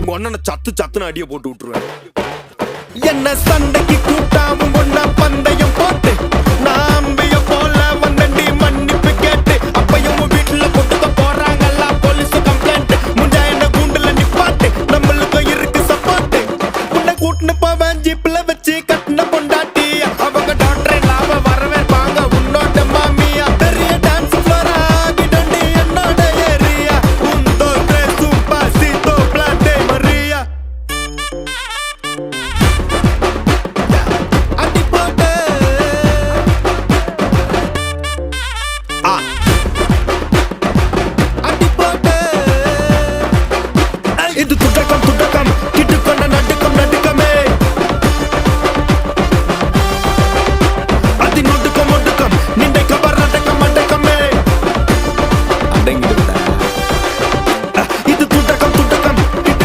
உங்க அண்ணனை சத்து சத்துன்னு அடிய போட்டு விட்டுருவேன். என்ன சண்டைக்கு கூட்டாவும் ஒன்னா பந்தயம் போட்டு நான் அம்பிய போல வந்தண்டி மன்னிப்பு கேட்டு அப்பையும் வீட்டுல போட்டுக்க போறாங்கல்ல போலீஸ் கம்ப்ளைண்ட். முண்டா என்ன கூண்டுல நிப்பாட்டு நம்மளுக்கு இருக்கு சப்போர்ட். உன்னை கூட்டுன்னு போவேன் ஜீப்ல வச்சு கட்டின பொண்டாட்டி அவங்க டாக்டர் இல்லாம வரவேற்பாங்க உன்னோட மாமியா. பெரிய டான்ஸ் ஃப்ளோரா ஆகிடண்டி என்னோட ஏரியா. உந்தோ ட்ரெஸ்ஸும் பாசிதோ பிளாட்டே மரியா. அடி போட்டு அடி போட்டு இது துடக்கம் துடக்கம் கிட்டு